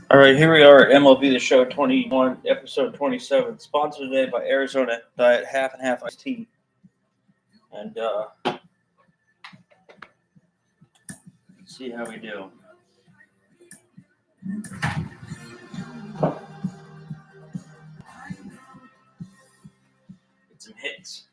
All right, here we are at MLB The Show 21, episode 27, sponsored today by Arizona Diet Half and Half Iced Tea. And let's see how we do. Get some hits.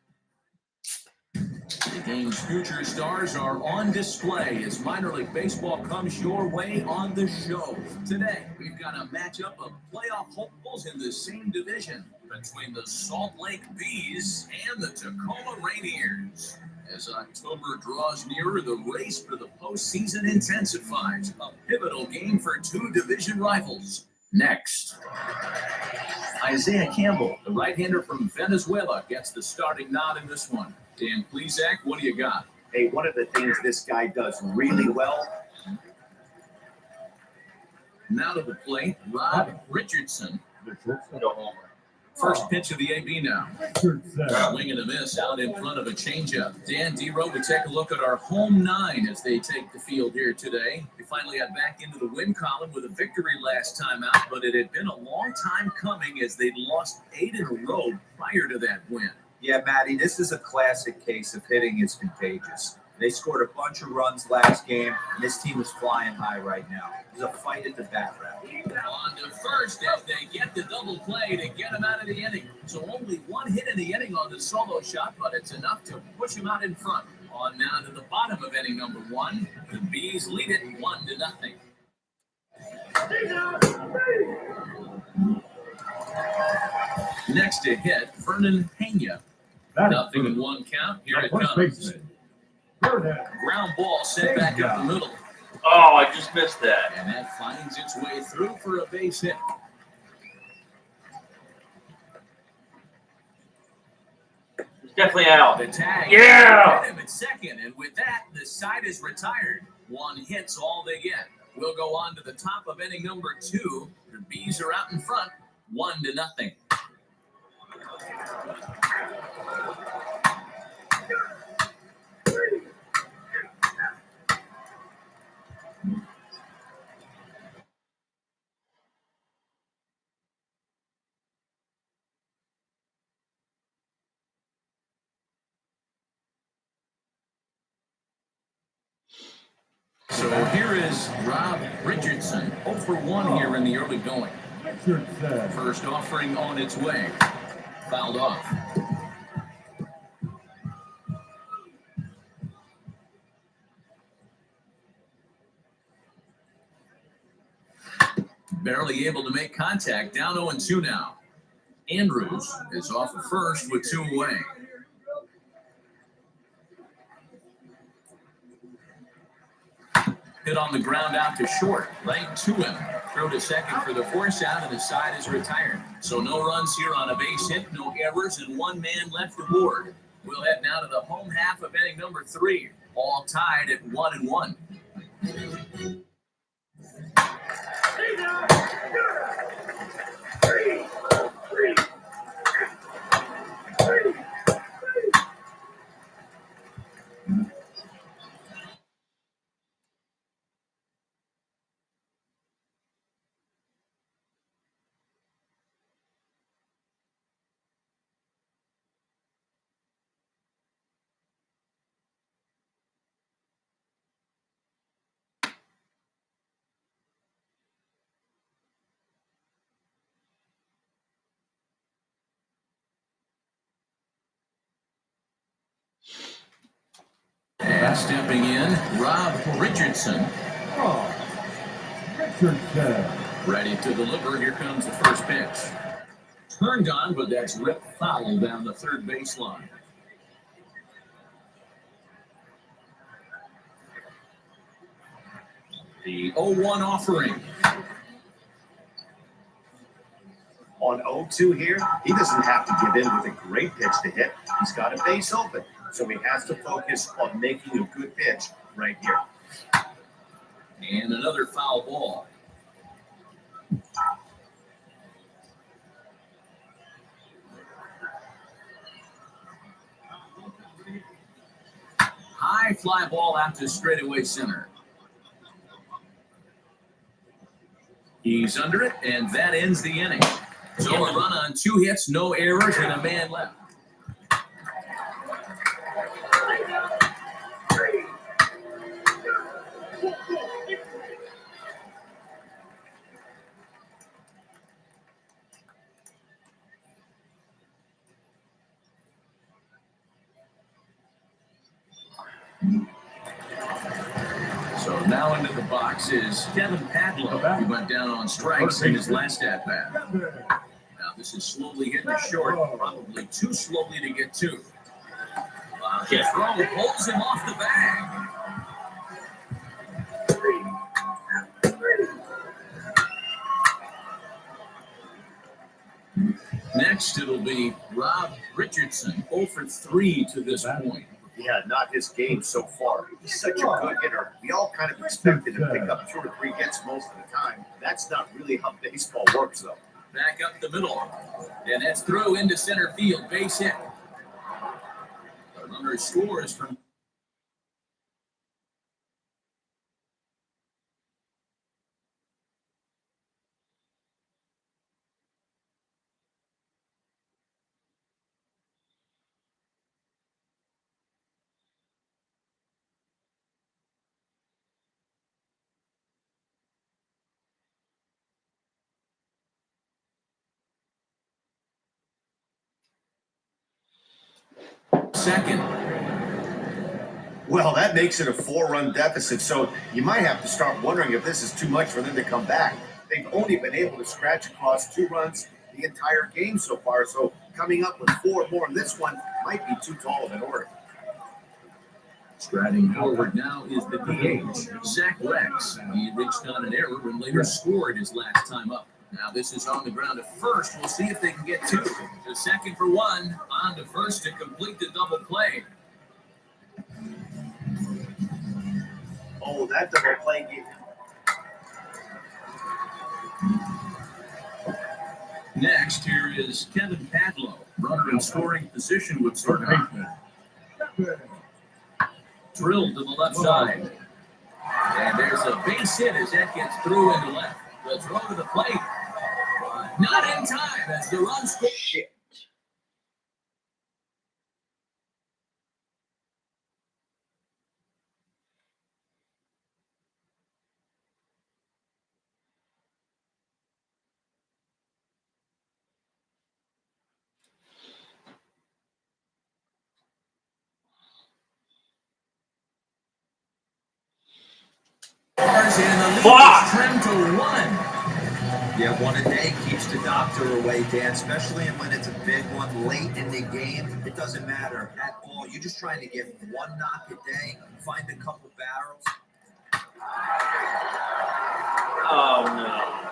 The game's future stars are on display as minor league baseball comes your way on the show. Today, we've got a matchup of playoff hopefuls in the same division between the Salt Lake Bees and the Tacoma Rainiers. As October draws nearer, the race for the postseason intensifies. A pivotal game for two division rivals. Next, Isaiah Campbell, the right-hander from Venezuela, gets the starting nod in this one. Dan Plezak, what do you got? Hey, one of the things this guy does really well. Now to the plate, Rob Richardson. First pitch of the AB now. Swing and a miss out in front of a changeup. Dan Dero, we take a look at our home nine as they take the field here today. They finally got back into the win column with a victory last time out, but it had been a long time coming as they'd lost 8 in a row prior to that win. Yeah, Matty, this is a classic case of hitting is contagious. They scored a bunch of runs last game, and this team is flying high right now. There's a fight at the bat round. On to first as they get the double play to get him out of the inning. So only one hit in the inning on the solo shot, but it's enough to push him out in front. On now to the bottom of inning number 1. The Bees lead it 1-0. Next to hit, Vernon Pena. 0-1 count. Here it comes. Ground ball sent back up the middle. Oh, I just missed that. And that finds its way through for a base hit. It's definitely out. The tag. Yeah! Hit him at second, and with that, the side is retired. 1 hit's all they get. We'll go on to the top of inning number 2. The Bees are out in front, 1-0. So here is Rob Richardson, 0 for 1 here in the early going. First offering on its way. Fouled off. Barely able to make contact. Down 0-2 now. Andrews is off of first with 2 away. Hit on the ground out to short, right to him. Throw to second for the force out, and the side is retired. So no runs here on a base hit, no errors, and 1 man left aboard. We'll head now to the home half of inning number 3, all tied at 1-1. And stepping in, Rob Richardson. Ready to deliver. Here comes the first pitch. Turned on, but that's ripped foul down the third baseline. The 0-1 offering. On 0-2 here, he doesn't have to give in with a great pitch to hit. He's got a base open, so he has to focus on making a good pitch right here. And another foul ball. High fly ball out to straightaway center. He's under it, and that ends the inning. So a run on 2 hits, no errors, and a man left. So now into the box is Kevin Padlow. He went down on strikes in his last at-bat. Now this is slowly hitting the short, probably too slowly to get to. His throw pulls him off the bag. Next, it'll be Rob Richardson, 0 for 3 to this point. Yeah, not his game so far. He's such a good hitter. We all kind of expected him to pick up 2 or 3 hits most of the time. That's not really how baseball works, though. Back up the middle. And that's through into center field. Base hit. The runner scores from... second. Well, that makes it a 4-run deficit, so you might have to start wondering if this is too much for them to come back. They've only been able to scratch across 2 runs the entire game so far, so coming up with 4 more in this one might be too tall of an order. Striding forward now is the DH, Zach Rex. He reached on an error and later scored his last time up. Now this is on the ground at first. We'll see if they can get 2. The second for 1, on to first to complete the double play. Oh, that double play gave him. Next, here is Kevin Padlow. Runner in scoring position would start off. Drilled to the left side. And there's a base hit as that gets through into left. The throw to the plate. Not in time as the run scores. Shit. And the lead is trimmed to 1. Yeah, 1 a day keeps the doctor away, Dan, especially when it's a big one late in the game. It doesn't matter at all. You're just trying to get 1 knock a day, find a couple barrels. Oh, no.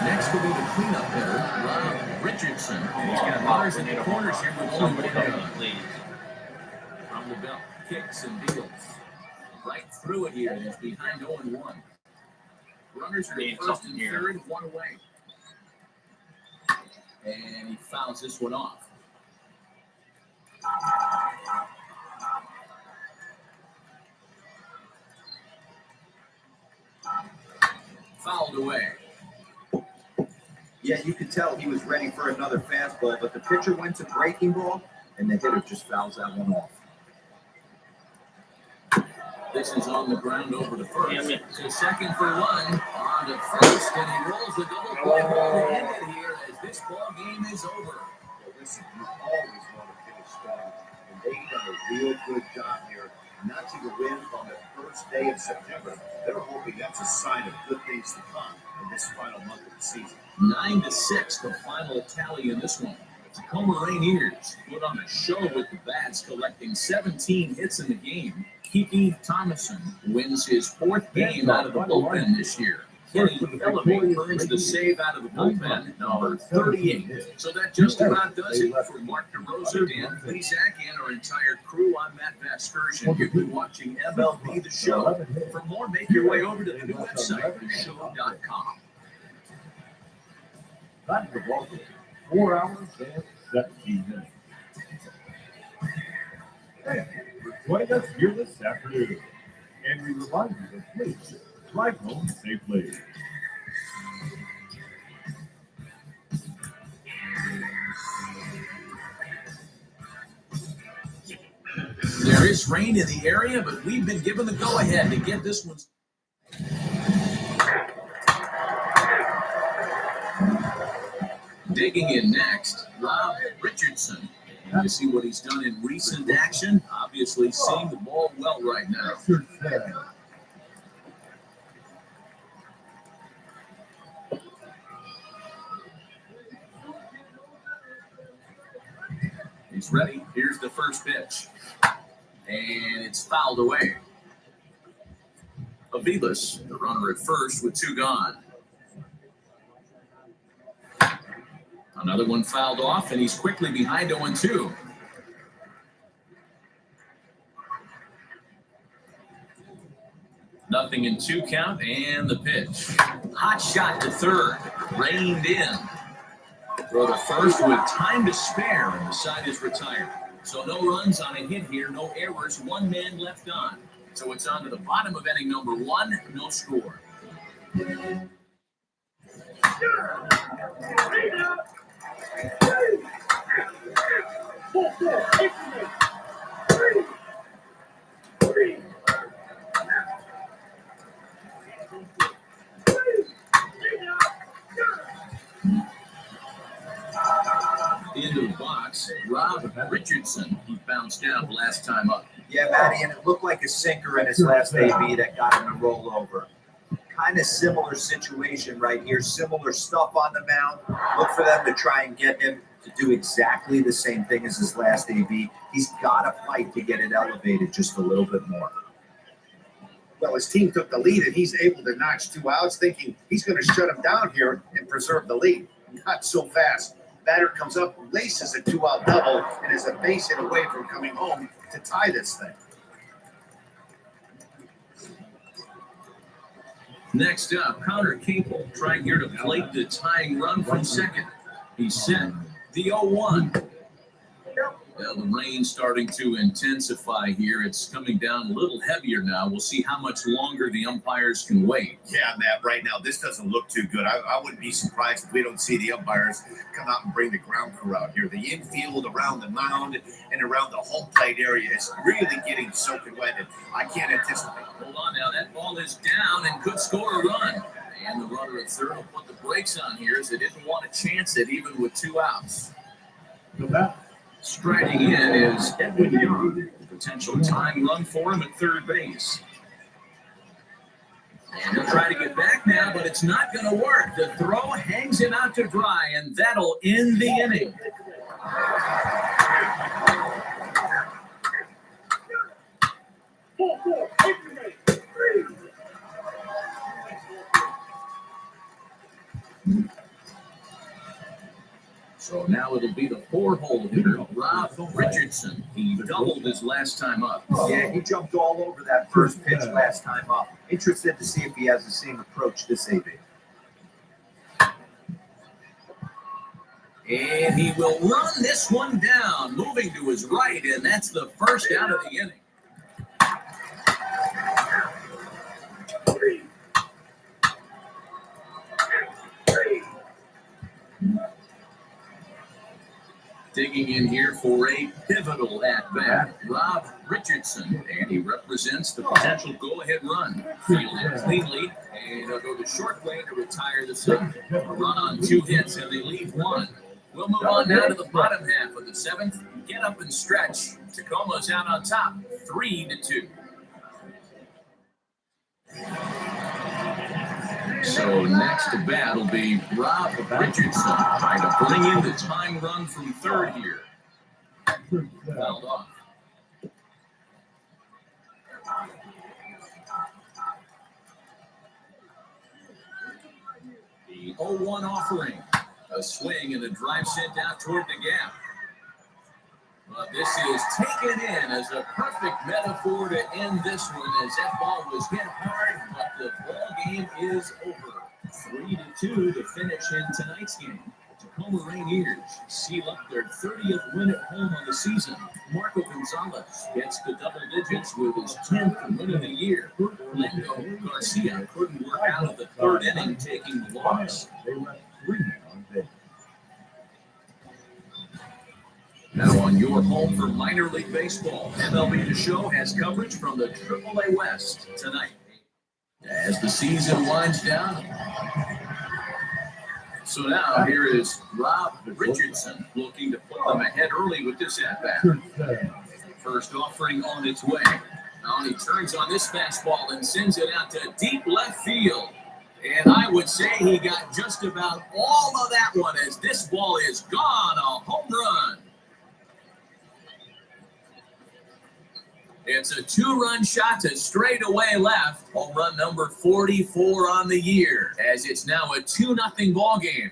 Next will be the cleanup hitter, Rob Richardson. And he's got runners in the corners here with 1 more down. Please. From the belt, kicks and deals. Right through it here. It's behind 0-1. Runners are Need first something and here. third, 1 away. And he fouls this one off. Fouled away. Yeah, you could tell he was ready for another fastball, but the pitcher went to breaking ball, and the hitter just fouls that one off. This is on the ground over to first. Damn it. So second for 1, on to first, and he rolls the double play ball to end it here as this ball game is over. Well, listen, you always want squad, and they've done a real good job here. Notching a win on the first day of September. They're hoping that's a sign of good things to come in this final month of the season. 9-6, the final tally in this one. Tacoma Rainiers put on a show with the bats, collecting 17 hits in the game. Kiki Thomason wins his 4th game out of the bullpen this year. Kenny Bellamy earns the save out of the bullpen, number 38. So that just about does it for Mark DeRosa, Dan Plesac, and our entire crew. I'm Matt Vasgersian. You've been watching MLB The Show. For more, make your way over to the new website, theshow.com. That's the ball. 4 hours and 17 minutes. Thank you for joining us here this afternoon. And we remind you that please drive home safely. There is rain in the area, but we've been given the go-ahead to get this one. Digging in next, Rob Richardson. And you see what he's done in recent action. Obviously seeing the ball well right now. He's ready. Here's the first pitch. And it's fouled away. Aviles, the runner at first with 2 gone. Another one fouled off, and he's quickly behind 0-2. Nothing in 2 count, and the pitch. Hot shot to third. Reined in. Throw to first with time to spare, and the side is retired. So no runs on a hit here, no errors, 1 man left on. So it's on to the bottom of inning number 1, no score. Into the box, Rob Richardson. He bounced out last time up. Yeah, Matty, and it looked like a sinker in his last AB that got him to roll over. Kind of similar situation right here, similar stuff on the mound. Look for them to try and get him to do exactly the same thing as his last AB. He's got to fight to get it elevated just a little bit more. Well, his team took the lead, and he's able to notch 2 outs, thinking he's going to shut him down here and preserve the lead. Not so fast. Batter comes up, laces a 2-out double, and is a base hit away from coming home to tie this thing. Next up, Connor Capel trying here to plate the tying run from second. He's set. The 0-1. Well, the rain's starting to intensify here. It's coming down a little heavier now. We'll see how much longer the umpires can wait. Yeah, Matt, right now, this doesn't look too good. I wouldn't be surprised if we don't see the umpires come out and bring the ground crew out here. The infield around the mound and around the home plate area is really getting soaking wet, and I can't anticipate. Hold on now. That ball is down and could score a run. And the runner at third will put the brakes on here as they didn't want to chance it even with 2 outs. Striding in is Edwin Young. Potential tying run for him at third base. And he'll try to get back now, but it's not going to work. The throw hangs him out to dry, and that'll end the inning. So now it'll be the 4-hole hitter, Rob Richardson. He doubled his last time up. Yeah, he jumped all over that first pitch last time up. Interested to see if he has the same approach this AB. And he will run this one down, moving to his right, and that's the first out of the inning. Digging in here for a pivotal at-bat, Rob Richardson, and he represents the potential go-ahead run. Fielded cleanly, and he'll go to short play to retire the side. A run on 2 hits, and they leave 1. We'll move on now to the bottom half of the seventh. Get up and stretch. Tacoma's out on top, 3-2. So next to bat will be Rob Richardson trying to bring in the tying run from third here. Fouled off. The 0-1 offering. A swing and a drive sent out toward the gap. But this is taken in as a perfect metaphor to end this one, as that ball was hit hard, but the ball game is over. 3-2 to finish in tonight's game. Tacoma Rainiers seal up their 30th win at home on the season. Marco Gonzalez gets the double digits with his 10th win of the year. Orlando Garcia couldn't work out of the third inning, taking the loss. Now on your home for minor league baseball, MLB The Show has coverage from the AAA West tonight. As the season winds down. So now here is Rob Richardson looking to put them ahead early with this at-bat. First offering on its way. Now he turns on this fastball and sends it out to deep left field. And I would say he got just about all of that one, as this ball is gone, a home run. It's a 2-run shot to straightaway left. Home run number 44 on the year, as it's now a 2-0 ball game.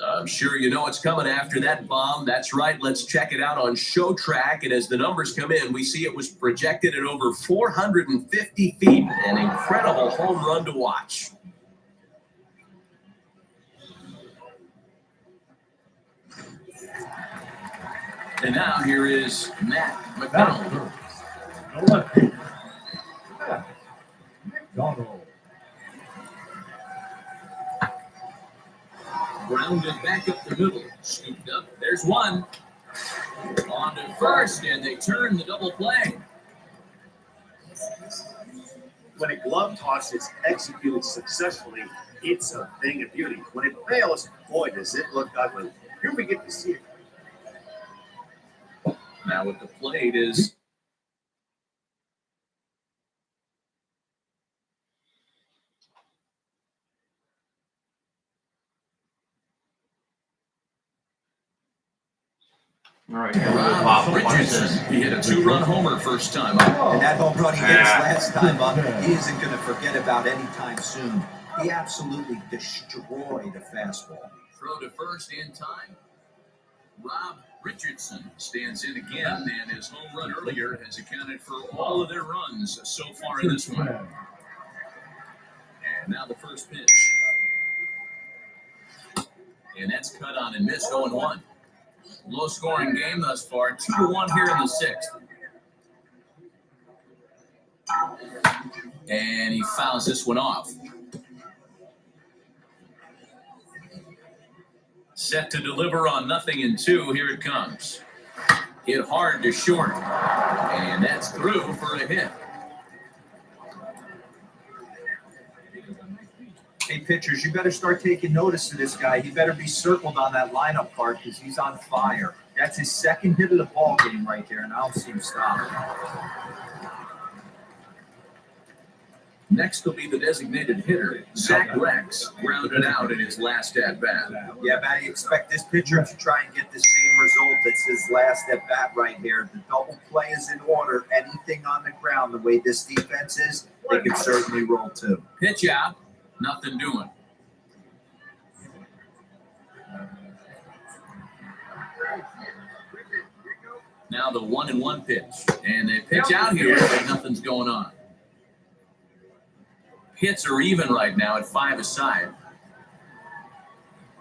I'm sure you know what's coming after that bomb. That's right. Let's check it out on Show Track. And as the numbers come in, we see it was projected at over 450 feet. An incredible home run to watch. And now here is Matt McDonald. Grounded back up the middle. Scooped up. There's one. On to first, and they turn the double play. When a glove toss is executed successfully, it's a thing of beauty. When it fails, boy, does it look ugly. Here we get to see it. Now with the plate is All right, Rob Richardson. He hit a 2-run homer first time up. And that home run he hit his last time up, he isn't going to forget about anytime soon. He absolutely destroyed a fastball. Throw to first in time. Rob Richardson stands in again, and his home run earlier has accounted for all of their runs so far in this one. And now the first pitch. And that's cut on and missed, 0-1. Low-scoring game thus far, 2-1 here in the sixth. And he fouls this one off. Set to deliver on 0-2. Here it comes. Hit hard to short. And that's through for a hit. Hey, pitchers, you better start taking notice of this guy. He better be circled on that lineup card because he's on fire. That's his second hit of the ball game right there, and I don't see him stopping. Next will be the designated hitter, Zach Rex, grounded out in his last at-bat. Yeah, Matty, expect this pitcher to try and get the same result. It's his last at-bat right here. The double play is in order. Anything on the ground, the way this defense is, they can certainly roll too. Pitch out, nothing doing. Now the 1-1 pitch. And they pitch out here, but nothing's going on. Hits are even right now at 5 aside.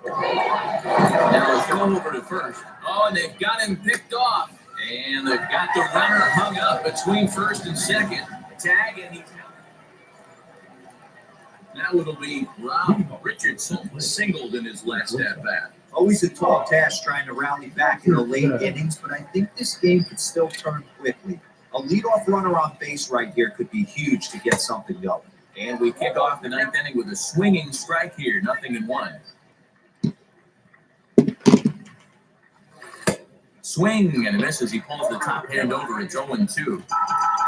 Now a throw over to first. Oh, and they've got him picked off. And they've got the runner hung up between first and second. Tag, and he's out. Now it'll be Rob Richardson, singled in his last at-bat. Always a tall task trying to rally back in the late innings, but I think this game could still turn quickly. A A leadoff runner on base right here could be huge to get something going. And we kick off the ninth inning with a swinging strike here, 0-1. Swing and a miss as he pulls the top hand over. It's 0-2.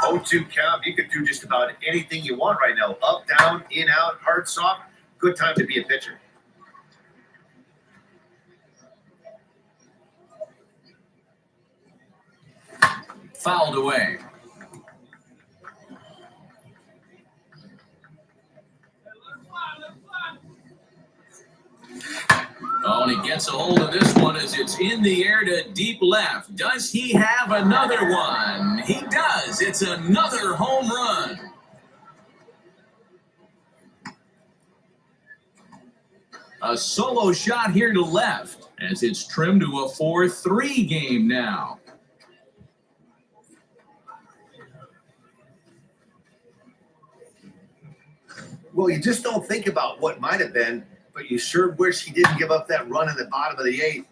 0-2 count. You could do just about anything you want right now. Up, down, in, out, hard, soft. Good time to be a pitcher. Fouled away. Oh, and he gets a hold of this one as it's in the air to deep left. Does he have another one? He does. It's another home run. A solo shot here to left as it's trimmed to a 4-3 game now. Well, you just don't think about what might have been, but you sure wish he didn't give up that run in the bottom of the eighth.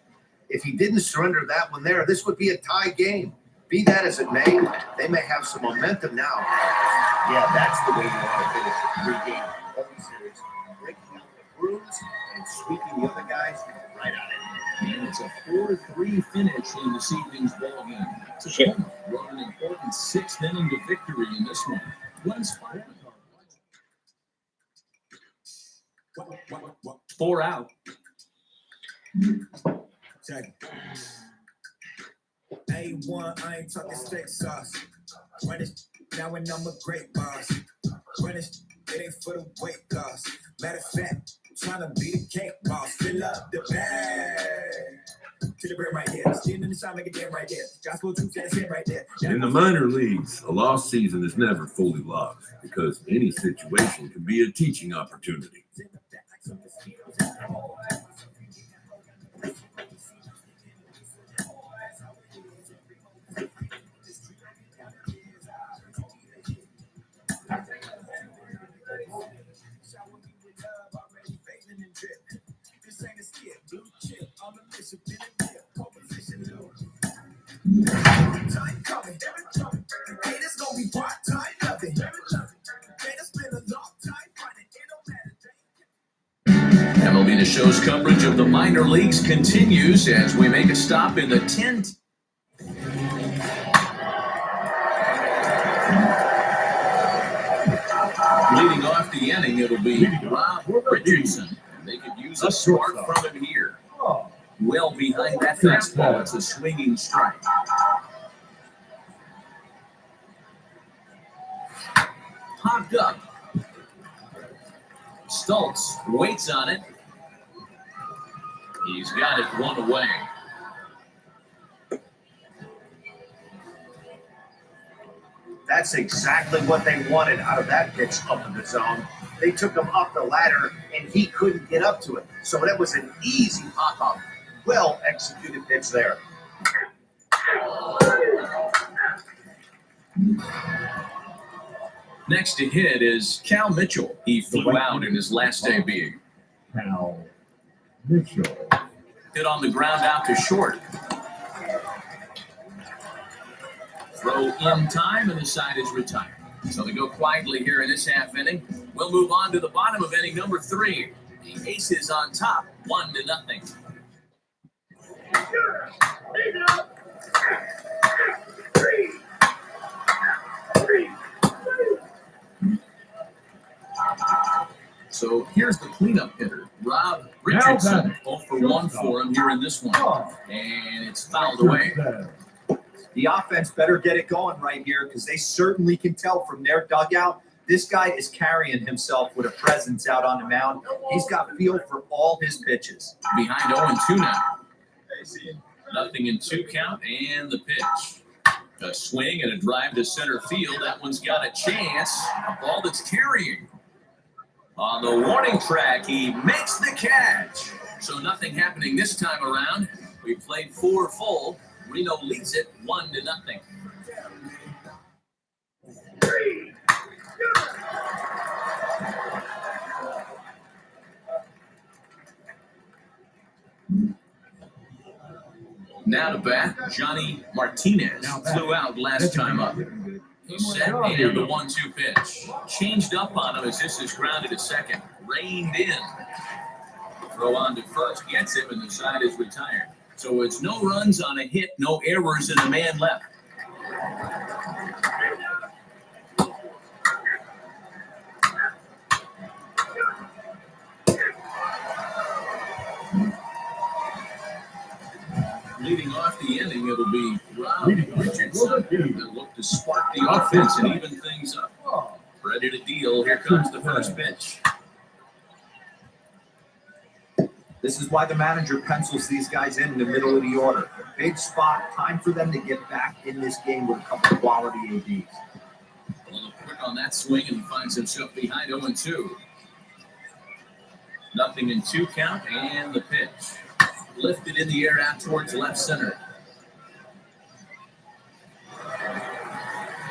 If he didn't surrender that one there, this would be a tie game. Be that as it may, they may have some momentum now. Yeah, that's the way you want to finish a three-game home series. Breaking out the grooves and sweeping the other guys right out of it. And it's a 4-3 finish in this evening's ball game. Tacoma wrote an important sixth inning to victory in this one. One spot. 4 out. Check. A1, I ain't talking steak sauce. Run it, now when I'm a great boss. Run it ain't for the weight loss. Matter of fact, trying to be the cake boss. Fill up the bag. To the brim right here. Standing in the shine like a damn right there. Gospel truth at his head right there. In the minor leagues, a lost season is never fully lost because any situation can be a teaching opportunity. Time coming, haters gonna be part time loving. Haters spend a long time running, it don't matter. MLB The Show's coverage of the minor leagues continues as we make a stop in the 10th. Leading off the inning, it'll be Rob Richardson. They could use a spark from him here. Well behind that fastball, it's a swinging strike. Popped up. Stultz waits on it. He's got it one away. That's exactly what they wanted out of that pitch up in the zone. They took him up the ladder, and he couldn't get up to it. So that was an easy pop-up. Well-executed pitch there. Next to hit is Cal Mitchell. He flew out in his last debut. Cal Mitchell. Hit on the ground out to short. Throw in time, and the side is retired. So they go quietly here in this half inning. We'll move on to the bottom of inning number 3. The Aces on top, 1-0. So here's the cleanup hitter, Rob Richardson. 0 for 1 for him here in this one. And it's fouled away. The offense better get it going right here because they certainly can tell from their dugout. This guy is carrying himself with a presence out on the mound. He's got feel for all his pitches. Behind 0-2 now. 0-2 count and the pitch. A swing and a drive to center field. That one's got a chance. A ball that's carrying. On the warning track, he makes the catch. So nothing happening this time around. We played 4 full. Reno leads it 1-0. Now to bat, Johnny Martinez flew out last time up. Set and the 1-2 pitch. Changed up on him as this is grounded to second. Reined in. Throw on to first, gets him, and the side is retired. So it's no runs on a hit, no errors, and a man left. Leading off the inning, it'll be Rob Richardson. They'll look to spark the offense and even things up. Ready to deal. Here comes the first pitch. This is why the manager pencils these guys in the middle of the order. A big spot, time for them to get back in this game with a couple of quality ADs. A little quick on that swing, and he finds himself behind 0-2. 0-2 count, and the pitch. Lifted in the air out towards left center.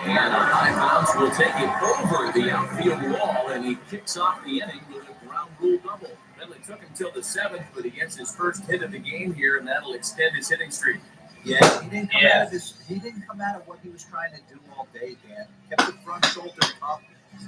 And a high bounce will take it over the outfield wall, and he kicks off the inning with a ground rule double. Well, it took him till the 7th, but he gets his first hit of the game here, and that'll extend his hitting streak. Yeah, he didn't come out of this. He didn't come out of what he was trying to do all day, Dan. Kept the front shoulder up,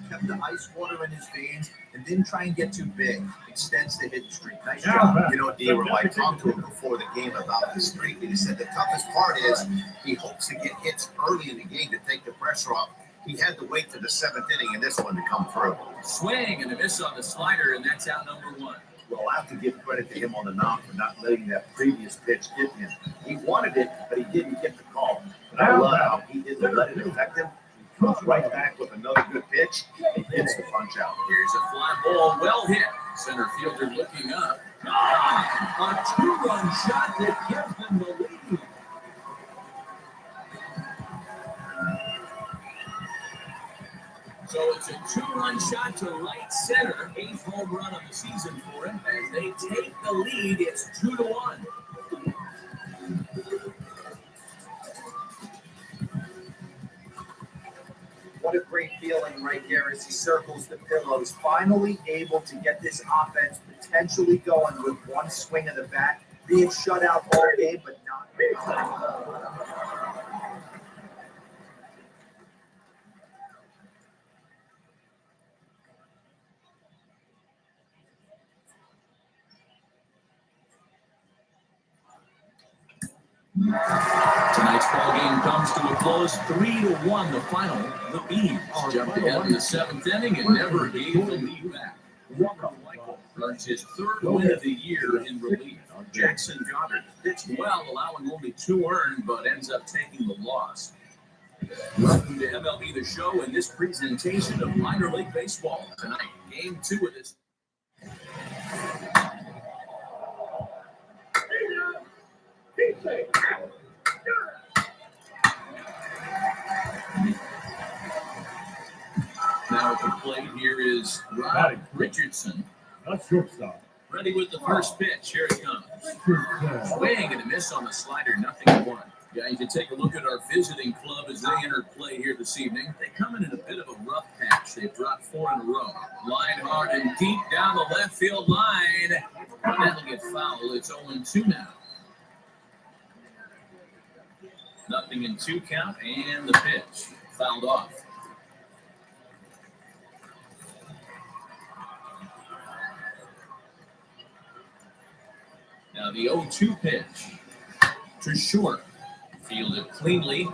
kept the ice water in his veins, and didn't try and get too big. Extends the hit streak. Nice job. You know, D-Roll, I talked to him before the game about the streak, and he said the toughest part is he hopes to get hits early in the game to take the pressure off. He had to wait to the 7th inning in this one to come through. Swing and a miss on the slider, and that's out number 1. Well, I have to give credit to him on the mound for not letting that previous pitch get him. He wanted it, but he didn't get the call. But I love how he didn't let it affect him. He comes right back with another good pitch and hits the punch out. Here's a fly ball, well hit. Center fielder looking up. A 2-run shot that gives them the lead. So it's a 2-run shot to right center. 8th home run of the season for him. As they take the lead, it's 2-1. What a great feeling right here as he circles the pillows. Finally able to get this offense potentially going with one swing of the bat. Being shut out all game, but not big. Tonight's ball game comes to a close, 3-1 the final. The Bees jumped ahead in the 7th inning and never gave the lead back. Michael earns his 3rd win of the year in relief. Jackson Goddard pitched well, allowing only 2 earned, but ends up taking the loss. Welcome to MLB The Show and this presentation of Minor League Baseball. Tonight, Game 2 of this. Now at the plate here is Rob Richardson. That's shortstop. Ready with the first pitch. Here it comes. Swing and a miss on the slider, 0-1. Guys, you take a look at our visiting club as they enter play here this evening. They come in a bit of a rough patch. They've dropped 4 in a row. Line hard and deep down the left field line. That'll get foul. It's 0-2 now. 0-2 count, and the pitch fouled off. Now the 0-2 pitch to short, fielded cleanly,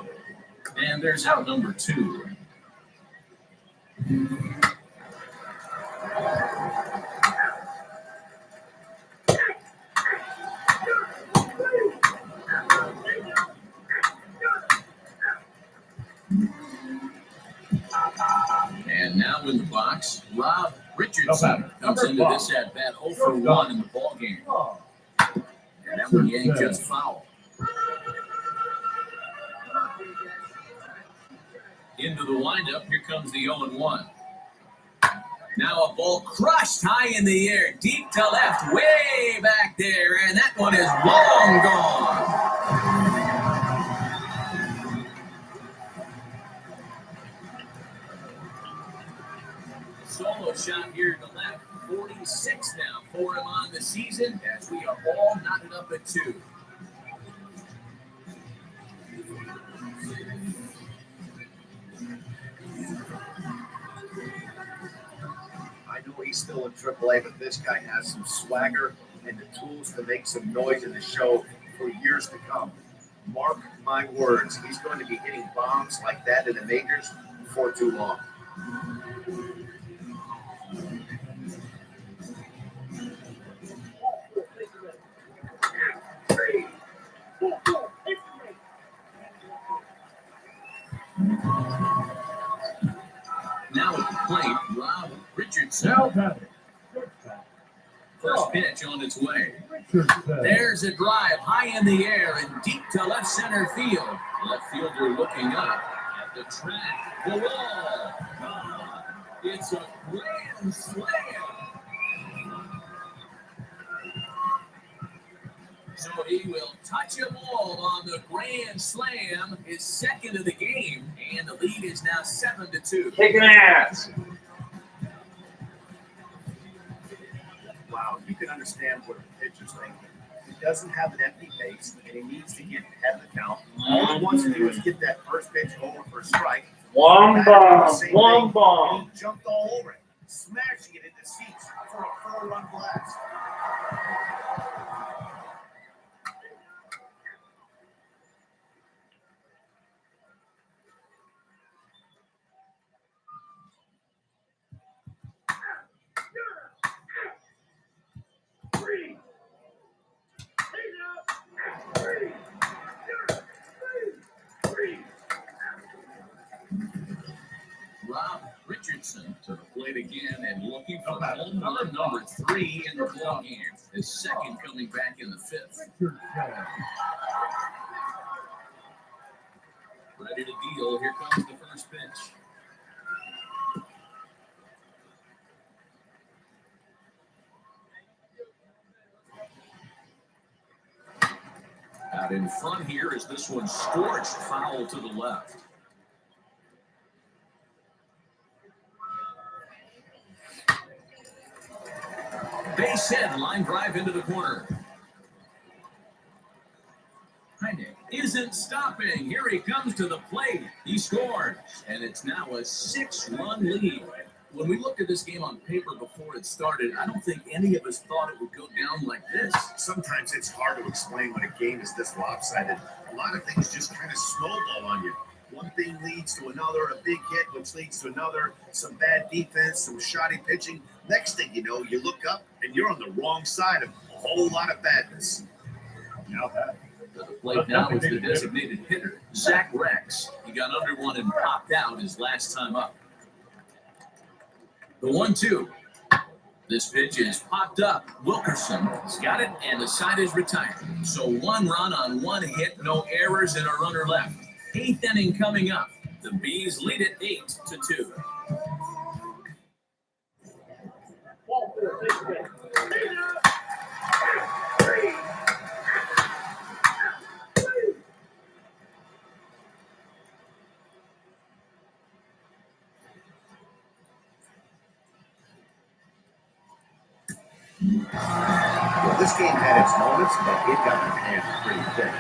and there's out number 2. And now in the box, Rob Richardson comes into this at bat 0 for 1 in the ball game. And that one yanked just foul. Into the windup, here comes the 0-1. Now a ball crushed high in the air, deep to left, way back there, and that one is long gone. Solo shot here to left. 46 now for him on the season as we are all knotted up at 2. he's still in AAA, but this guy has some swagger and the tools to make some noise in the show for years to come. Mark my words, he's going to be hitting bombs like that in the majors before too long. Now at the plate, Rob Richardson. Now batting. Shortstop. First pitch on its way. Richardson. There's a drive high in the air and deep to left center field. Left fielder looking up at the track. The wall. Gone. It's a grand slam. So he will touch a ball on the grand slam, his second of the game, and the lead is now 7-2. Kicking ass. Wow, you can understand what the pitcher's thinking. He doesn't have an empty base, and he needs to get ahead of the count. All he wants to do is get that first pitch over for a strike. One bomb. One And bomb. he jumped all over it, smashing it into seats for a 4-run blast. Rob Richardson to the plate again and looking for home run number 3 in the ball game. His second coming back in the 5th. Richardson. Ready to deal. Here comes the first pitch. Out in front here is this one scorched foul to the left. Base hit, line drive into the corner. Heineck isn't stopping. Here he comes to the plate. He scores, and it's now a 6-run lead. When we looked at this game on paper before it started, I don't think any of us thought it would go down like this. Sometimes it's hard to explain when a game is this lopsided. A lot of things just kind of snowball on you. One thing leads to another, a big hit, which leads to another, some bad defense, some shoddy pitching. Next thing you know, you look up and you're on the wrong side of a whole lot of badness. Now batting. To the plate now is the designated hitter, Zach Rex. He got under one and popped out his last time up. The 1-2. This pitch is popped up. Wilkerson's got it, and the side is retired. So 1 run on 1 hit, no errors, and a runner left. 8th inning coming up. The Bees lead it 8-2. Well, this game had its moments, but it got in hand pretty quick.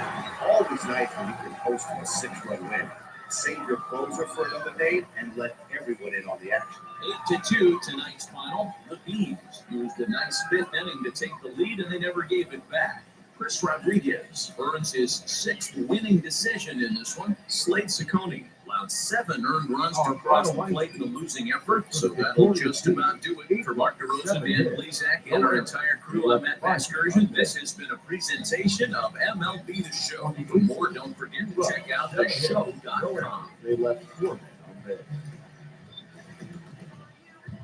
Always nice when you can post a 6-run win. Save your closer for another day and let everyone in on the action. 8-2 tonight's final. The Bees used a nice 5th inning to take the lead, and they never gave it back. Chris Rodriguez earns his 6th winning decision in this one. Slade Ciccone allowed 7 earned runs to cross the plate in the losing effort, so that'll just about do it for Mark DeRosa, Dan Blazak, and our entire crew. I'm Matt Vasgersian. This has been a presentation of MLB The Show. For more, don't forget to check out theshow.com. They left 4 men on base.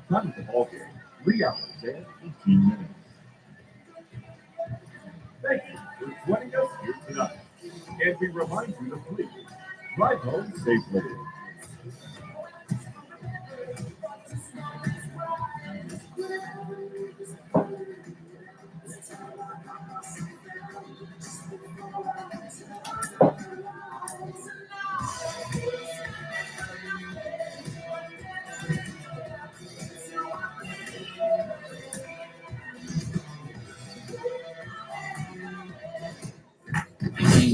Time of the ball game, 3 hours and 18 minutes. Thank you for joining us here tonight. And we remind you to please drive home safely.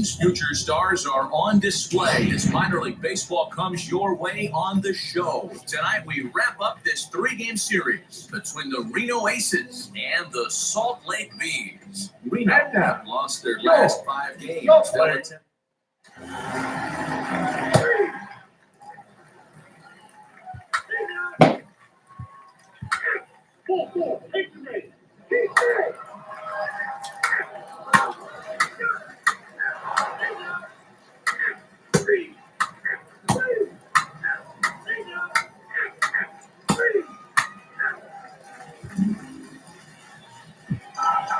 team's future stars are on display as minor league baseball comes your way on the show. Tonight, we wrap up this 3-game series between the Reno Aces and the Salt Lake Bees. Reno have lost their last 5 games.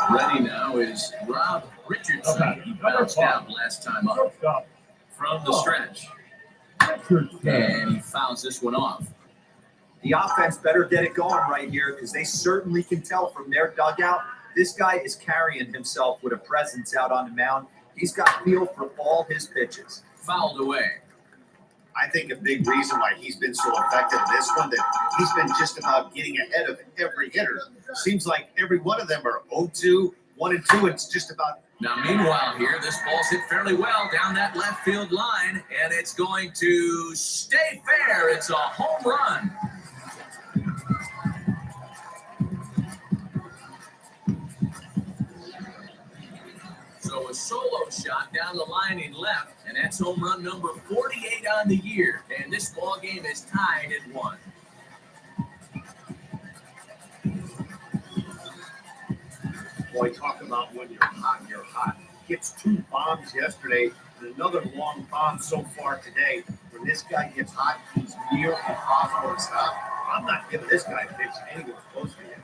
Ready now is Rob Richardson. He bounced out last time up from the stretch. And he fouls this one off. The offense better get it going right here because they certainly can tell from their dugout. This guy is carrying himself with a presence out on the mound. He's got feel for all his pitches. Fouled away. I think a big reason why he's been so effective in this one that he's been just about getting ahead of every hitter. Seems like every one of them are 0-2, 1-2, and it's just about. Now, meanwhile here, this ball's hit fairly well down that left field line, and it's going to stay fair. It's a home run. So a solo shot down the line in left, and that's home run number 48 on the year. And this ball game is tied at 1. Boy, talk about when you're hot, you're hot. Gets 2 bombs yesterday and another long bomb so far today. When this guy gets hot, he's near impossible to stop. I'm not giving this guy a pitch anywhere close to him.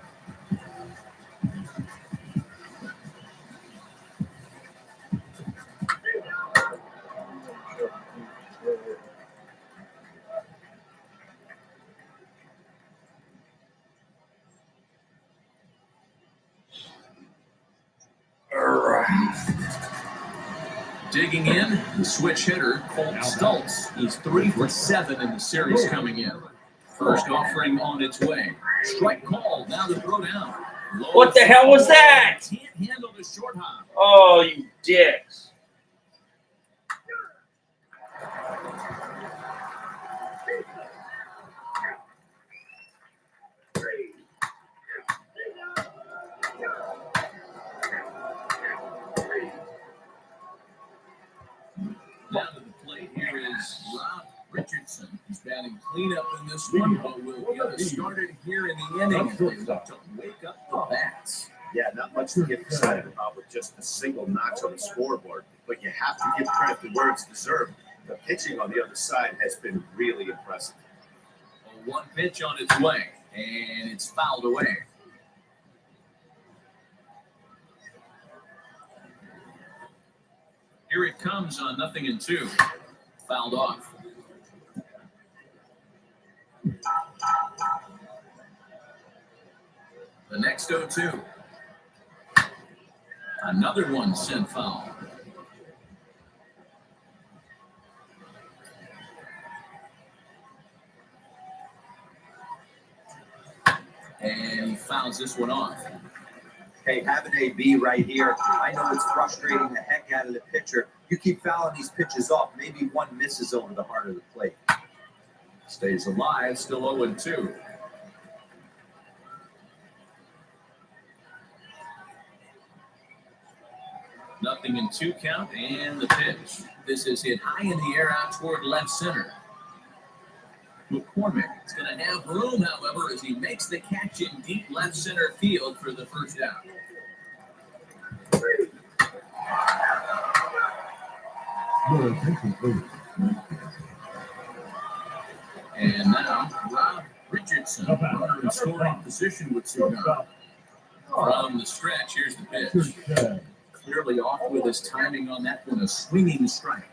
Digging in, the switch hitter, Colt Stultz. He's 3 for 7 in the series coming in. First offering on its way. Strike call, now the throw down. What the hell was that? Can't handle the short hop. Oh, you dicks. Down to the plate here is Rob Richardson. He's batting cleanup in this one, but will get us started here in the inning as they look to wake up the bats. Yeah, not much to get excited about with just a single notch on the scoreboard, but you have to give credit to where it's deserved. The pitching on the other side has been really impressive. A 1 pitch on its way, and it's fouled away. Here it comes on 0-2. Fouled off. The next 0-2. Another one sent foul. And he fouls this one off. Hey, have an AB right here. I know it's frustrating the heck out of the pitcher. You keep fouling these pitches off. Maybe one misses over the heart of the plate. Stays alive, still 0-2. Nothing in 2 count, and the pitch. This is hit high in the air out toward left center. McCormick is going to have room, however, as he makes the catch in deep left center field for the first out. Your attention, please. And now, Rob Richardson, runner in scoring position with Sugar. From the stretch, here's the pitch. Clearly off with his timing on that one, a swinging strike.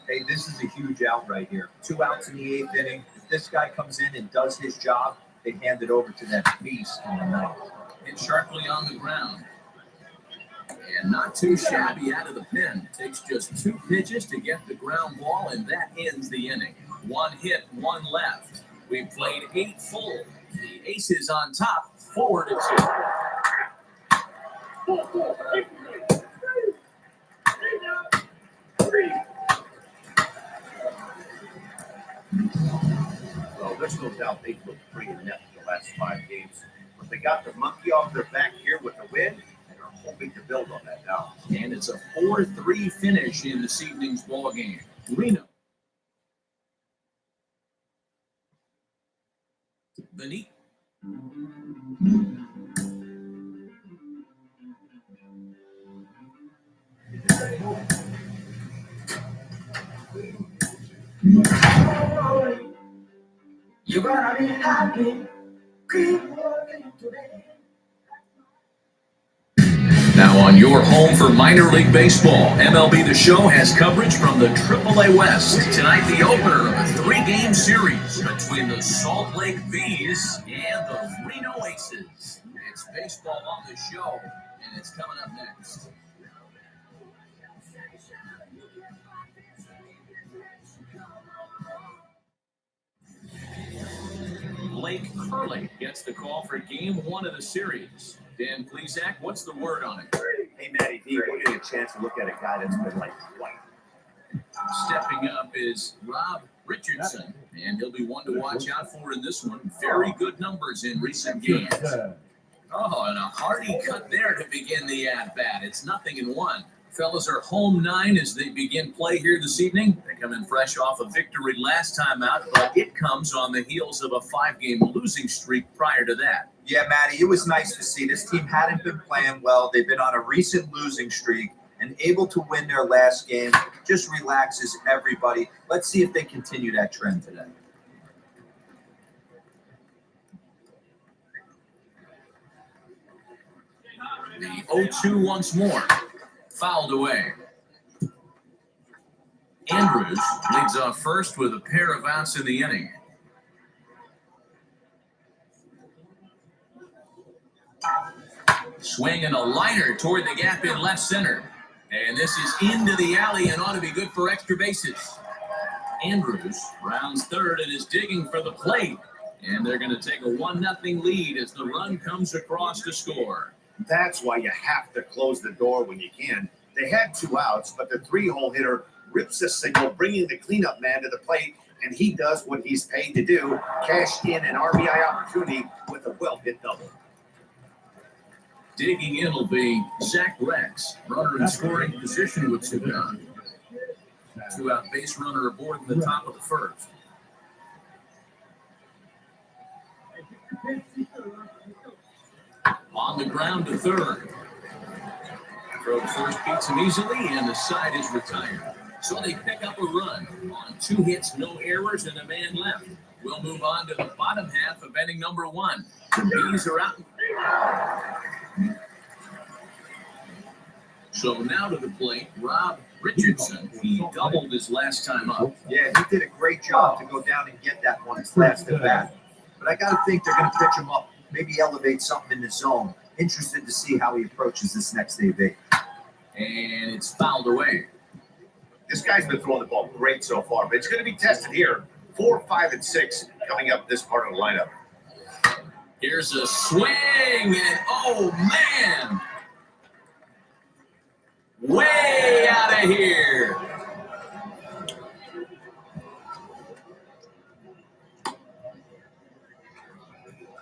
Hey, this is a huge out right here. 2 outs in the 8th inning. If this guy comes in and does his job, they hand it over to that beast in the 9th. Hit sharply on the ground. And not too shabby out of the pen. Takes just 2 pitches to get the ground ball, and that ends the inning. 1 hit, 1 left. We've played 8 full. The Aces on top, 4-2. Well, there's no doubt they've looked pretty inept the last 5 games. But they got the monkey off their back here with a win, and are hoping to build on that now. And it's a 4-3 finish in this evening's ball game. Reno. Beneath. You're gonna be happy. Keep working today. Now on your home for minor league baseball, MLB The Show has coverage from the AAA West. Tonight, the opener of a 3-game series between the Salt Lake Bees and the Reno Aces. It's baseball on the show, and it's coming up next. Blake Curley gets the call for Game 1 of the series. Dan Plesac, what's the word on it? Hey, Matty D, we're getting a chance to look at a guy that's been like white. Stepping up is Rob Richardson, and he'll be one to watch out for in this one. Very good numbers in recent games. Oh, and a hearty cut there to begin the at-bat. It's 0-1. Fellas are home 9 as they begin play here this evening. They come in fresh off a victory last time out, but it comes on the heels of a 5-game losing streak prior to that. Yeah, Matty, it was nice to see. This team hadn't been playing well. They've been on a recent losing streak and able to win their last game. Just relaxes everybody. Let's see if they continue that trend today. The 0-2 once more. Fouled away. Andrews leads off first with a pair of outs in the inning. Swing and a liner toward the gap in left center. And this is into the alley and ought to be good for extra bases. Andrews rounds third and is digging for the plate. And they're going to take a 1-0 lead as the run comes across to score. That's why you have to close the door when you can. They had 2 outs, but the 3-hole hitter rips the signal, bringing the cleanup man to the plate, and he does what he's paid to do, cash in an RBI opportunity with a well-hit double. Digging in will be Zach Rex, runner in scoring position with 2 down. 2-out base runner aboard in the top of the first. On the ground to third. Throw to first beats him easily, and the side is retired. So they pick up a run on 2 hits, no errors, and a man left. We'll move on to the bottom half of inning number 1. The Bees are out. So now to the plate, Rob Richardson. He doubled his last time up. Yeah, he did a great job to go down and get that one his last at bat. But I got to think they're going to pitch him up, maybe elevate something in the zone. Interested to see how he approaches this next AB. And it's fouled away. This guy's been throwing the ball great so far, but it's going to be tested here. 4, 5, and 6 coming up this part of the lineup. Here's a swing, and oh, man! Way out of here!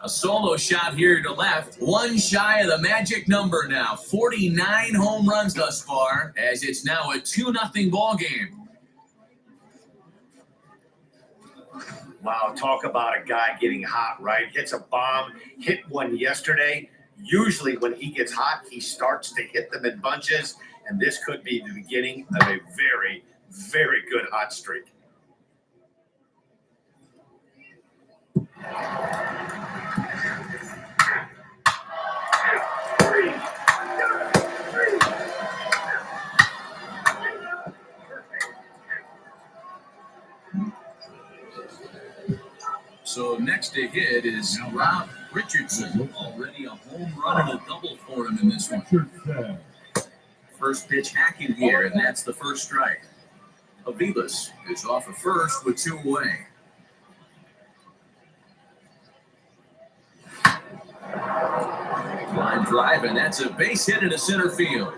A solo shot here to left. 1 shy of the magic number now. 49 home runs thus far, as it's now a 2-0 ball game. Wow, talk about a guy getting hot, right? Hits a bomb, hit one yesterday. Usually when he gets hot, he starts to hit them in bunches, and this could be the beginning of a very, very good hot streak. So next to hit is Rob Richardson. Already a home run and a double for him in this one. First pitch hacking here, and that's the first strike. Avilas is off of first with 2 away. Line drive, and that's a base hit into center field.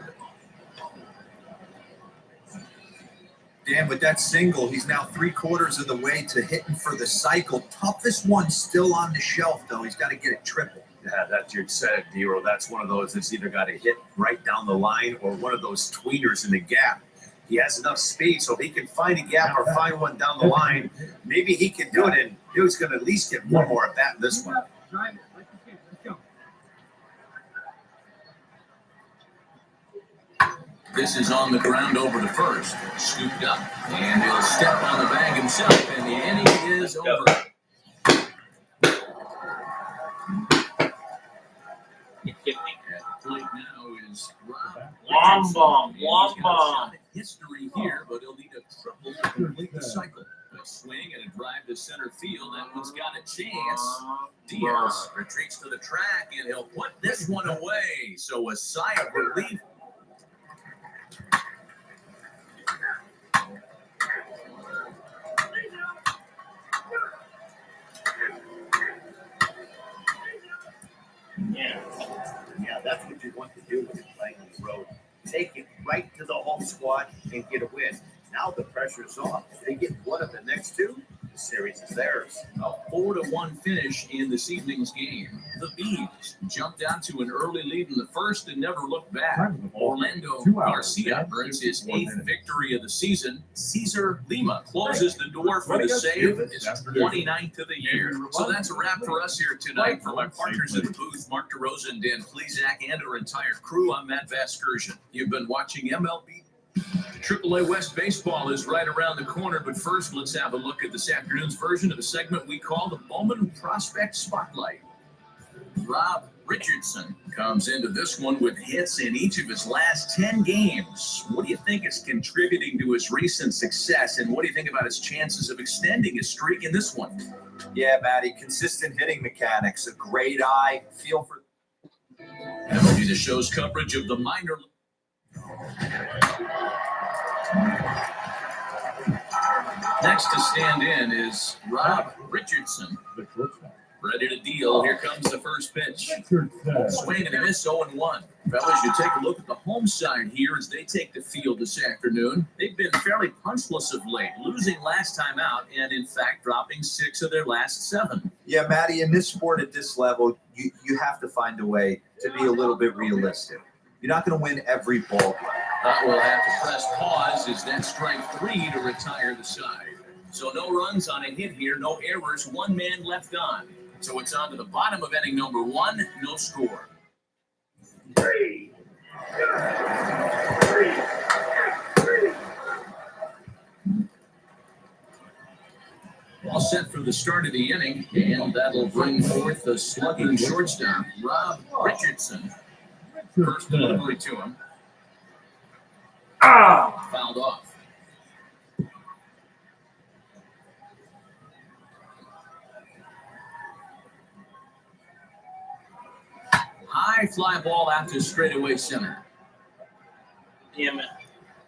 Dan, with with that single, he's now 3/4 of the way to hitting for the cycle. Toughest one still on the shelf, though. He's got to get it triple. Yeah, that's you said, Dero. That's one of those that's either got to hit right down the line or one of those tweeners in the gap. He has enough speed, so if he can find a gap or find one down the line, maybe he can do it, and he was going to at least get one more at bat in this one. This is on the ground over to first. Scooped up. And he'll step on the bag himself, and the inning is over. At the plate now is Rob. Womba. History here, but he'll need a triple to complete the cycle. A swing and a drive to center field. That one's got a chance. Diaz retreats to the track, and he'll put this one away. So a sigh of relief. Yeah, that's what you want to do when you're playing on the road. Take it right to the home squad and get a win. Now the pressure's off. If they get one of the next two, the series is theirs. A 4-1 finish in this evening's game. The Bees jumped out to an early lead in the first and never looked back. Orlando Garcia earns his 8th victory of the season. Cesar Lima closes the door for the save. His 29th of the year. So that's a wrap for us here tonight. For my partners in the booth, Mark DeRosa, Dan Plesac, and our entire crew, I'm Matt Vasgersian. You've been watching MLB. AAA West Baseball is right around the corner, but first, let's have a look at this afternoon's version of the segment we call the Bowman Prospect Spotlight. Rob Richardson comes into this one with hits in each of his last 10 games. What do you think is contributing to his recent success, and what do you think about his chances of extending his streak in this one? Yeah, Matty, consistent hitting mechanics, a great eye, feel for. MLB The Show's coverage of the minor. Next to stand in is Rob Richardson. Ready to deal. Here comes the first pitch. Swing and a miss, 0-1. Fellas, you take a look at the home side here as they take the field this afternoon. They've been fairly punchless of late, losing last time out and, in fact, dropping 6 of their last 7. Yeah, Matty, in this sport at this level, you have to find a way to be a little bit realistic. You're not going to win every ball game. We'll have to press pause as that strike 3 to retire the side. So no runs on a hit here, no errors, 1 man left on. So it's on to the bottom of inning number 1, no score. 3. All set for the start of the inning, and that'll bring forth the slugging shortstop, Rob Richardson. First delivery to him. Fouled off. High fly ball out to straightaway center. Damn it.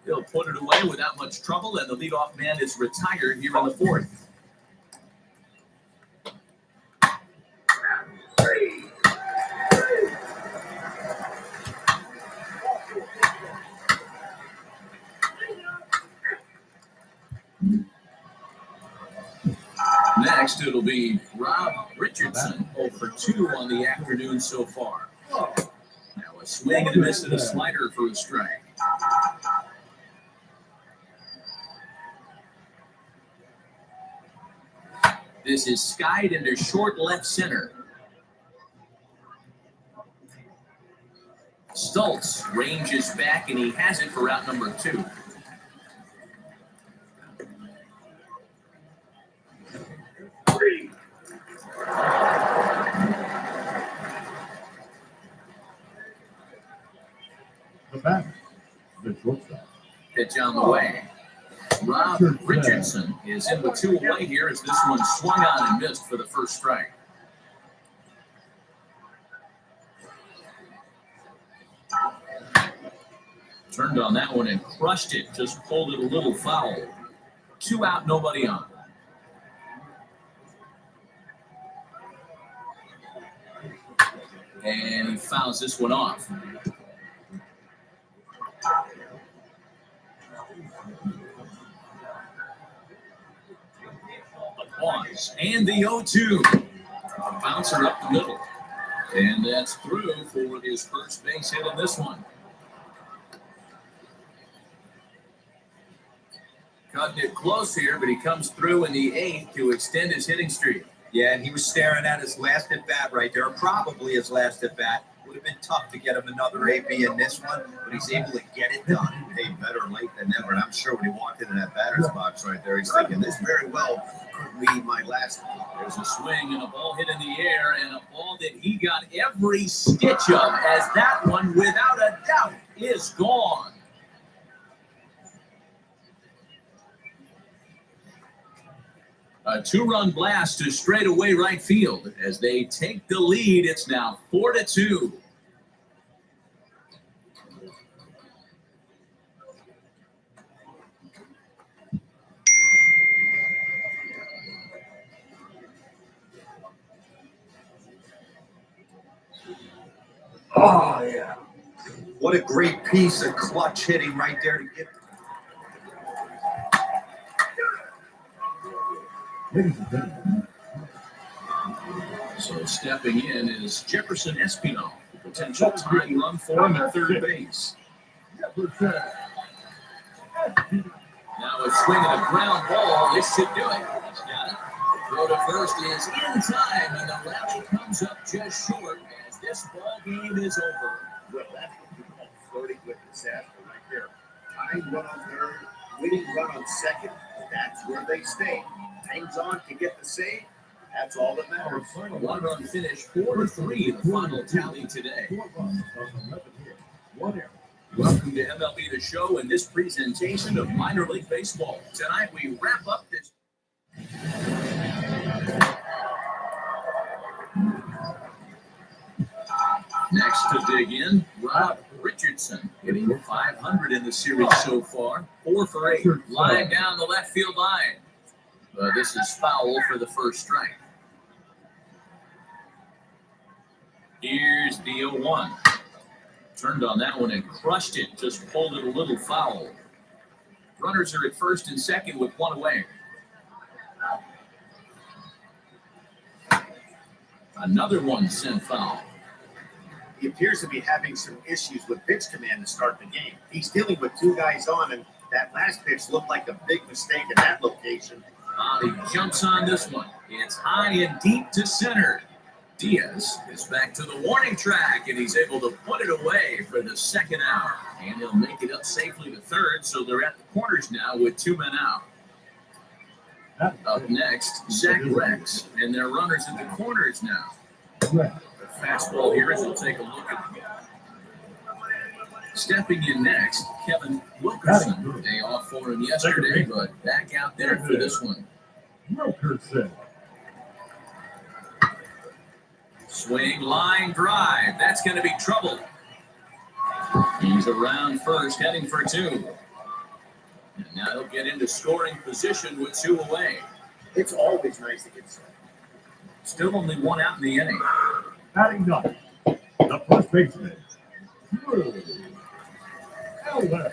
He'll put it away without much trouble, and the leadoff man is retired here in the 4th. Next, it'll be Rob Richardson, 0 for 2 on the afternoon so far. Now a swing and a miss and a slider for a strike. This is skied into short left center. Stultz ranges back, and he has it for out number 2. The batter, the shortstop. Pitch on the way. Rob Richardson is in with 2 away here as this one swung on and missed for the first strike. Turned on that one and crushed it, just pulled it a little foul. 2 out, nobody on. And he fouls this one off. Pause. And the 0-2. A bouncer up the middle. And that's through for his first base hit in this one. Cutting it close here, but he comes through in the 8th to extend his hitting streak. Yeah, and he was staring at his last at-bat right there, probably his last at-bat. Would have been tough to get him another AB in this one, but he's able to get it done. Hey, better late than never. And I'm sure when he walked into that batter's box right there, he's thinking, this very well could be my last one. There's a swing and a ball hit in the air, and a ball that he got every stitch of, as that one, without a doubt, is gone. A 2-run blast to straightaway right field. As they take the lead, it's now 4-2. Oh, yeah. What a great piece of clutch hitting right there to get. Ladies and gentlemen, So stepping in is Jefferson Espinal, the potential tying run for him at third base. Now a swing and a ground ball. This should do it. He's got it. Throw to first is in time, and the rally comes up just short as this ball game is over. Well, that's what you call flirting with disaster right there. Tying run on third, winning run on second. That's where they stay. Hangs on to get the save. That's all that matters. One-run finish, 4-3, the final tally today. 4 runs on 11 hits, 1 error. Welcome to MLB The Show and this presentation of minor league baseball. Tonight we wrap up this. Next to dig in, Rob Richardson, hitting 500 in the series so far. 4 for 8, line down the left field line. This is foul for the first strike. Here's the 0-1. Turned on that one and crushed it, just pulled it a little foul. Runners are at first and second with 1 away. Another one sent foul. He appears to be having some issues with pitch command to start the game. He's dealing with 2 guys on, and that last pitch looked like a big mistake in that location. He jumps on this one. It's high and deep to center. Diaz is back to the warning track, and he's able to put it away for the second out. And he'll make it up safely to third, so they're at the corners now with 2 men out. Up next, Zach Rex, and their runners at the corners now. The fastball here as we'll take a look at it. Stepping in next, Kevin Wilkerson. Day off for him yesterday, but back out there for this one. Wilkerson. Swing, line, drive. That's going to be trouble. He's around first, heading for 2. And now he'll get into scoring position with 2 away. It's always nice to get set. Still only 1 out in the inning. Batting up, the first baseman, Drew Eller.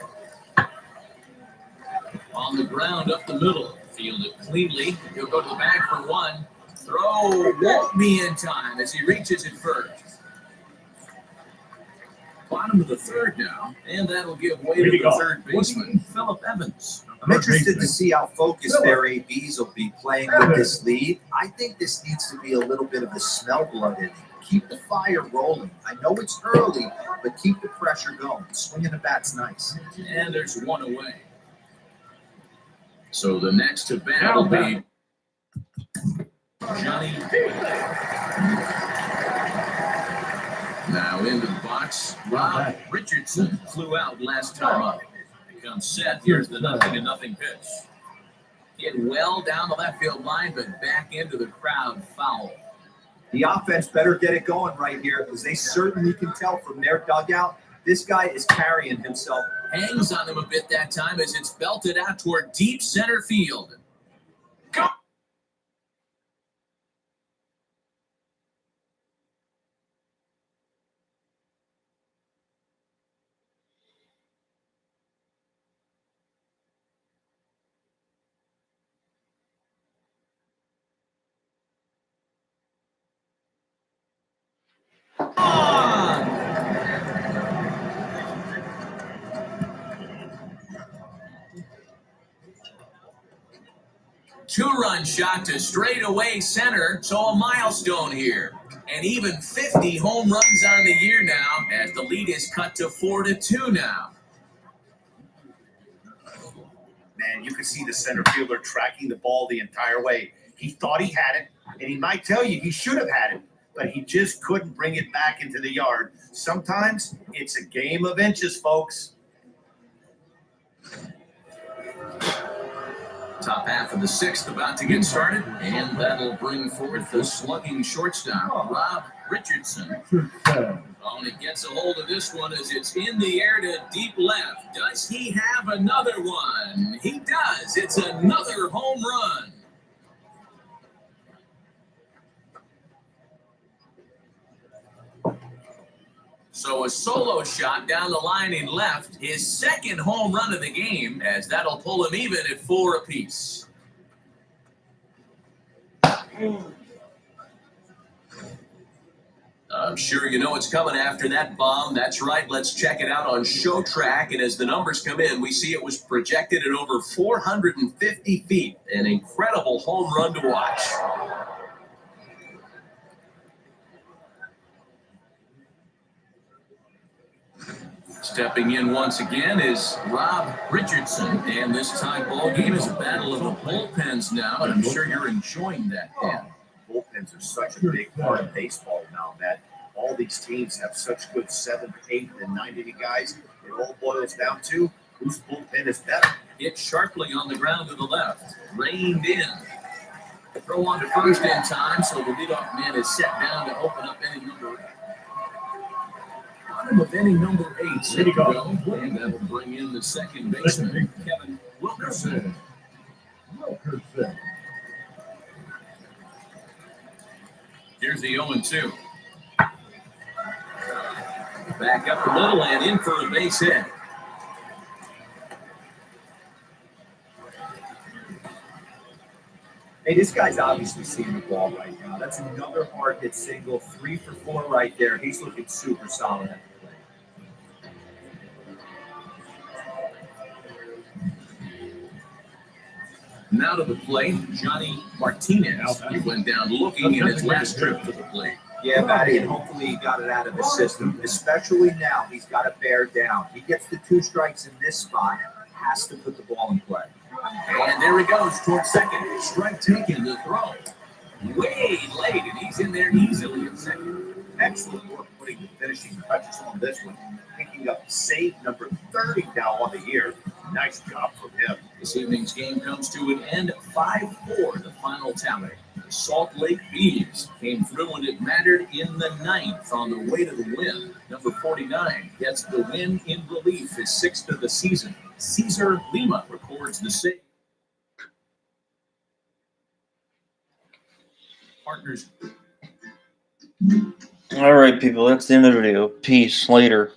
On the ground up the middle. Field it cleanly. He'll go to the bag for 1. Throw won't be in time as he reaches it first. Bottom of the third now, and that'll give way to the third baseman, Phillip Evans. I'm interested to see how focused their ABs will be playing with this lead. I think this needs to be a little bit of a smell blood inning. Keep the fire rolling. I know it's early, but keep the pressure going. Swinging the bat's nice. And there's 1 away. So the next to bat will be Johnny. Now into the box, Rob Richardson flew out last time up. Becomes set. Here's the 0-0 pitch. Hit well down the left field line, but back into the crowd, foul. The offense better get it going right here because they certainly can tell from their dugout this guy is carrying himself. Hangs on him a bit that time as it's belted out toward deep center field. Go! On! Two-run shot to straightaway center, so a milestone here. And even 50 home runs on the year now, as the lead is cut to 4-2 now. Man, you could see the center fielder tracking the ball the entire way. He thought he had it, and he might tell you he should have had it, but he just couldn't bring it back into the yard. Sometimes it's a game of inches, folks. Top half of the sixth about to get started, and that'll bring forth the slugging shortstop, Rob Richardson. Oh, and it gets a hold of this one as it's in the air to deep left. Does he have another one? He does. It's another home run. So a solo shot down the line in left, his second home run of the game, as that'll pull him even at 4 apiece. I'm sure you know what's coming after that bomb. That's right. Let's check it out on Show Track. And as the numbers come in, we see it was projected at over 450 feet. An incredible home run to watch. Stepping in once again is Rob Richardson. And this time ball game is a battle of the bullpens now. And I'm sure you're enjoying that, Dan. Bullpens are such a big part of baseball now, Matt. All these teams have such good 7th, 8th, and 9th inning guys. It all boils down to whose bullpen is better. Hit sharply on the ground to the left. Reined in. Throw on to first in time, so the leadoff man is set down to open up inning number. Bottom of inning number 8. Set to go. And that'll bring in the second baseman, Kevin Wilkerson. Here's the 0-2. Back up a little and in for a base hit. Hey, this guy's obviously seeing the ball right now. That's another hard hit single, 3 for 4 right there. He's looking super solid at the plate. Now to the plate, Johnny Martinez. He went down looking in his last trip to the plate. Yeah, Matty, and hopefully he got it out of his system. Especially now, he's got to bear down. He gets the 2 strikes in this spot, has to put the ball in play. And there he goes towards second. Strike taken, the throw. Way late, and he's in there easily at second. Excellent work putting the finishing touches on this one. Picking up save number 30 now on the year. Nice job from him. This evening's game comes to an end 5-4, the final tally. The Salt Lake Bees came through when it mattered in the 9th on the way to the win. Number 49 gets the win in relief, his 6th of the season. Cesar Lima records the save. Partners. All right, people, that's the end of the video. Peace. Later.